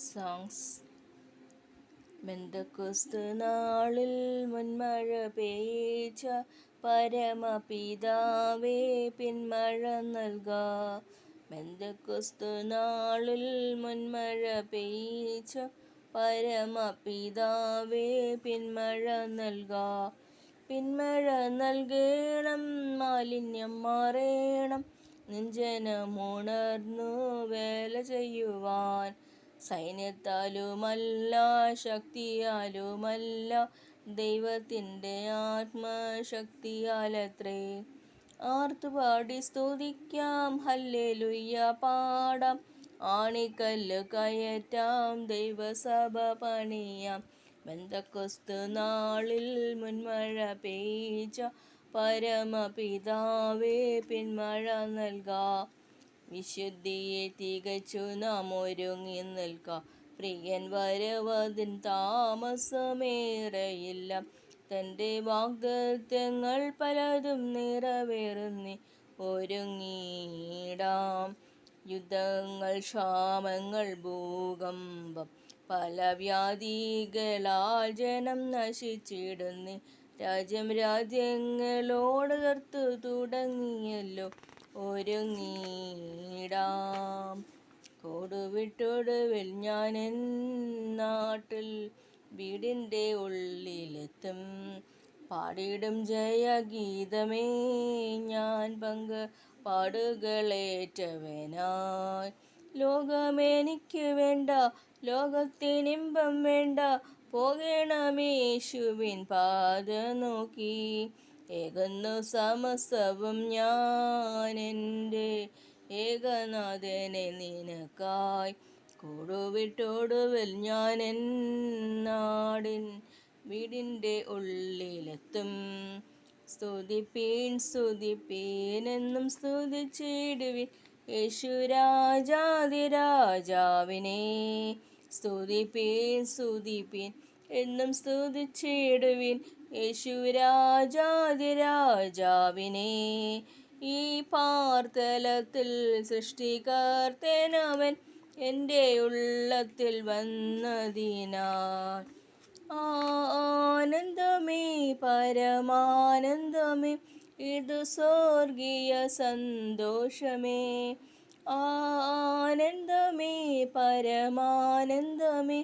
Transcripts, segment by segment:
Songs. ബെന്തക്കോസ്ത് നാളിൽ മുൻമഴ പെയ്ച്ച പരമപിതാവേ പിന്മഴ നൽക. ബെന്തക്കോസ്ത് നാളിൽ മുൻമഴ പെയ്ച്ച പരമപിതാവേ പിന്മഴ നൽക. പിന്മഴ നൽകണം, മാലിന്യം മാറേണം, നെഞ്ചനമുണർന്നു വേല ചെയ്യുവാൻ. സൈന്യത്താലുമല്ല ശക്തിയാലുമല്ല, ദൈവത്തിൻ്റെ ആത്മശക്തിയാലത്രേ. ആർത്തുപാടി സ്തുതിക്കാം, ഹല്ലേലൂയ പാടാം, ആണിക്കല്ല് കയറ്റാം, ദൈവസഭ പണിയാം. ബെന്തക്കോസ്ത് നാളിൽ മുൻമഴ പെയ്ച്ച പരമപിതാവേ പിന്മഴ നൽക. വിശുദ്ധിയെ തികച്ചു നാം ഒരുങ്ങി നിൽക്കാം, പ്രിയൻ വരവതിൻ താമസമേറെയില്ല. തൻ്റെ വാഗ്ദത്തങ്ങൾ പലതും നിറവേറുന്നി ഒരുങ്ങിടാം. യുദ്ധങ്ങൾ, ക്ഷാമങ്ങൾ, ഭൂകമ്പം, പല വ്യാധികളാൽ ജനം നശിച്ചിടുന്നി. രാജ്യം രാജ്യങ്ങളോട് എതിർത്തു തുടങ്ങിയല്ലോ, ഒരുങ്ങിടാം. കൂടുവിട്ടൊടുവിൽ ഞാൻ എൻ നാട്ടിൽ വീടിൻ്റെ ഉള്ളിലെത്തും. പാടിടും ജയഗീതമേ ഞാൻ പാടുകളേറ്റവനായി. ലോകമെനിക്ക് വേണ്ട, ലോകത്തിനിമ്പം വേണ്ട, പോകണമേശുവിൻ പാത നോക്കി. ഏകുന്നു സമസ്തവും ഞാൻ എൻ്റെ ഏകനാഥനെ നിനക്കായി. കൂടുവിട്ടൊടുവിൽ ഞാൻ എൻ നാടിൻ വീടിൻ്റെ ഉള്ളിലെത്തും. സ്തുതിപ്പീൻ സ്തുതിപ്പീൻ എന്നും സ്തുതിച്ചിടുവിൻ യേശുരാജാധിരാജാവിനെ. സ്തുതിപ്പീൻ സ്തുതിപ്പീൻ എന്നും സ്തുതിച്ചിടുവിൻ യേശുരാജാധിരാജാവിനെ. ഈ പാർത്തലത്തിൽ സൃഷ്ടികർത്തനവൻ എൻ്റെ ഉള്ളത്തിൽ വന്നതിനാൽ. ആനന്ദമേ പരമാനന്ദമേ, ഇതു സ്വർഗീയ സന്തോഷമേ. ആനന്ദമേ പരമാനന്ദമേ,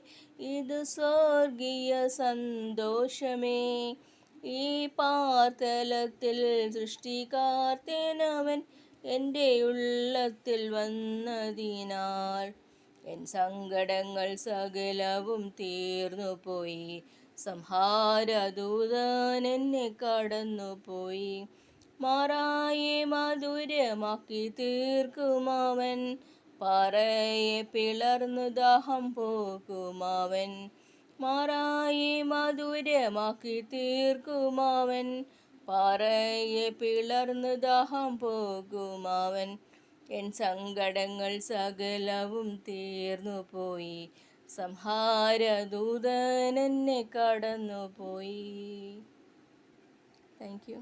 ഇതു സ്വർഗീയ സന്തോഷമേ. ഈ പാർത്തലത്തിൽ സൃഷ്ടികർത്തനവൻ എൻ്റെ ഉള്ളത്തിൽ വന്നതിനാൽ. എൻ സങ്കടങ്ങൾ സകലവും തീർന്നുപോയി, സംഹാരദൂതൻ എന്നെ കടന്നുപോയി. മാറായെ മധുരമാക്കി തീർക്കുമവൻ, പാറയെ പിളർന്നു ദാഹം പോകുമവൻ. മാറായെ മധുരമാക്കി തീർക്കുമവൻ, പാറയെ പിളർന്നു ദാഹം പോകുമവൻ. എൻ സങ്കടങ്ങൾ സകലവും തീർന്നുപോയി, സംഹാരദൂതൻ എന്നെ കടന്നുപോയി. Thank you.